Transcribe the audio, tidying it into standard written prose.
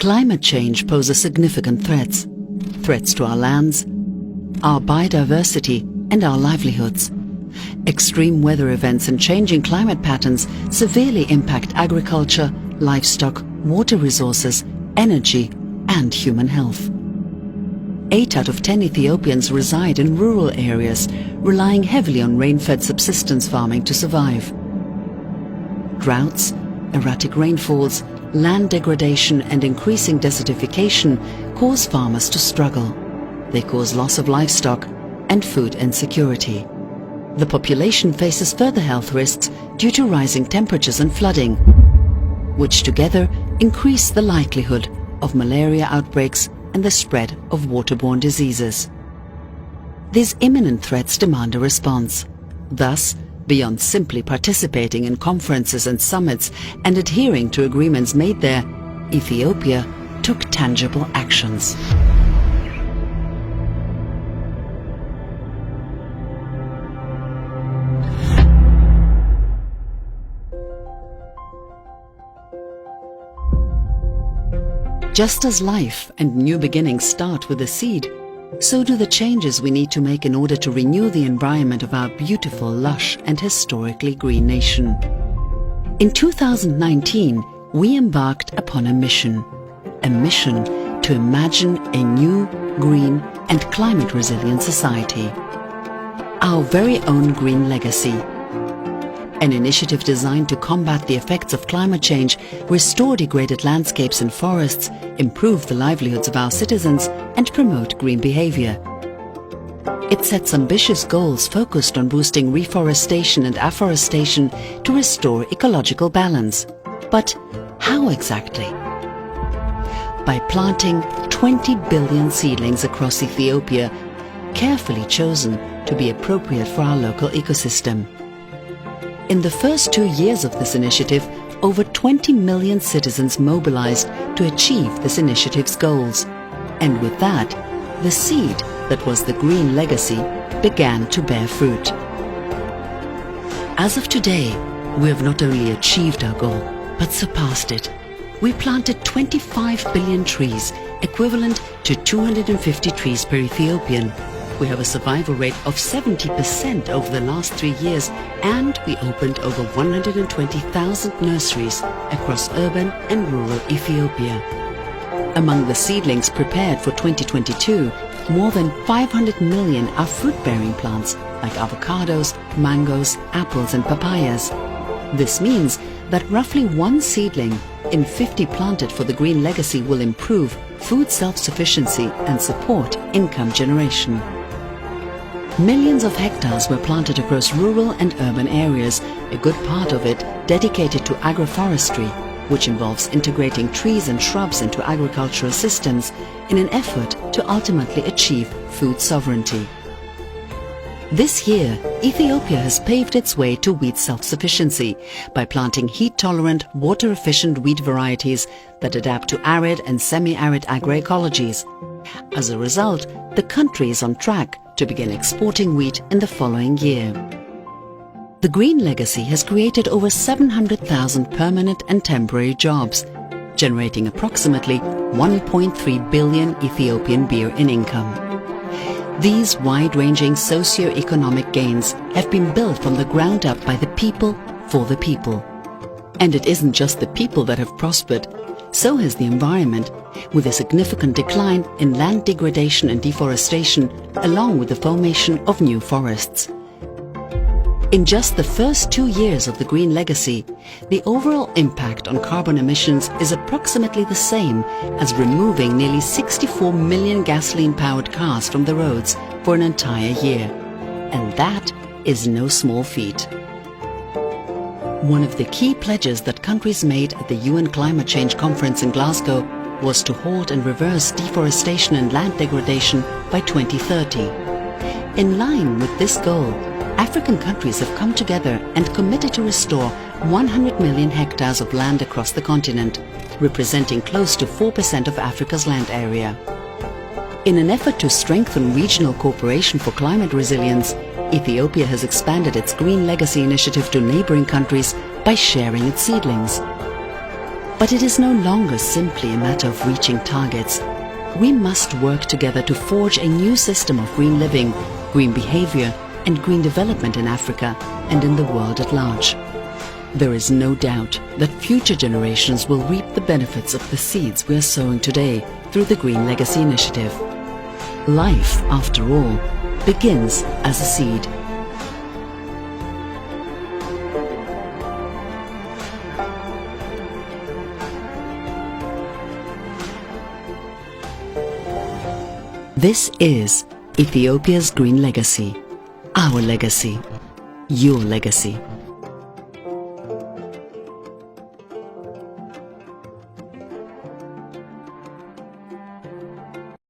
Climate change poses significant threats. Threats to our lands, our biodiversity and our livelihoods. Extreme weather events and changing climate patterns severely impact agriculture, livestock, water resources, energy and human health. 8 out of 10 Ethiopians reside in rural areas, relying heavily on rain-fed subsistence farming to survive. Droughts, erratic rainfalls, land degradation and increasing desertification cause farmers to struggle. They cause loss of livestock and food insecurity. The population faces further health risks due to rising temperatures and flooding, which together increase the likelihood of malaria outbreaks and the spread of waterborne diseases. These imminent threats demand a response. Thus, beyond simply participating in conferences and summits and adhering to agreements made there, Ethiopia took tangible actions. Just as life and new beginnings start with a seed, so do the changes we need to make in order to renew the environment of our beautiful, lush and historically green nation. In 2019, we embarked upon a mission to imagine a new, green and climate resilient society. Our very own GreenLegacy, an initiative designed to combat the effects of climate change, restore degraded landscapes and forests, improve the livelihoods of our citizens and promote green behavior. It sets ambitious goals focused on boosting reforestation and afforestation to restore ecological balance. But how exactly? By planting 20 billion seedlings across Ethiopia, carefully chosen to be appropriate for our local ecosystem. In the first 2 years of this initiative, over 20 million citizens mobilized to achieve this initiative's goals. And with that, the seed that was the GreenLegacy began to bear fruit. As of today, we have not only achieved our goal, but surpassed it. We planted 25 billion trees, equivalent to 250 trees per Ethiopian. We have a survival rate of 70% over the last 3 years, and we opened over 120,000 nurseries across urban and rural Ethiopia. Among the seedlings prepared for 2022, more than 500 million are fruit-bearing plants like avocados, mangoes, apples and papayas. This means that roughly 1 seedling in 50 planted for the GreenLegacy will improve food self-sufficiency and support income generation. Millions of hectares were planted across rural and urban areas, a good part of it dedicated to agroforestry, which involves integrating trees and shrubs into agricultural systems in an effort to ultimately achieve food sovereignty. This year, Ethiopia has paved its way to wheat self-sufficiency by planting heat-tolerant, water-efficient wheat varieties that adapt to arid and semi-arid agroecologies. As a result, the country is on track to begin exporting wheat in the following year. The GreenLegacy has created over 700,000 permanent and temporary jobs, generating approximately 1.3 billion Ethiopian birr in income. These wide-ranging socio-economic gains have been built from the ground up by the people for the people. And it isn't just the people that have prospered, so has the environment, with a significant decline in land degradation and deforestation, along with the formation of new forests. In just the first 2 years of the GreenLegacy, the overall impact on carbon emissions is approximately the same as removing nearly 64 million gasoline-powered cars from the roads for an entire year. And that is no small feat. One of the key pledges that countries made at the UN Climate Change Conference in Glasgow was to halt and reverse deforestation and land degradation by 2030. In line with this goal, African countries have come together and committed to restore 100 million hectares of land across the continent, representing close to 4% of Africa's land area. In an effort to strengthen regional cooperation for climate resilience, Ethiopia has expanded its GreenLegacy initiative to neighboring countries by sharing its seedlings. But it is no longer simply a matter of reaching targets. We must work together to forge a new system of green living, green behavior, and green development in Africa and in the world at large. There is no doubt that future generations will reap the benefits of the seeds we are sowing today through the GreenLegacy initiative. Life, after all, begins as a seed. This is Ethiopia's Green Legacy. Our legacy. Your legacy.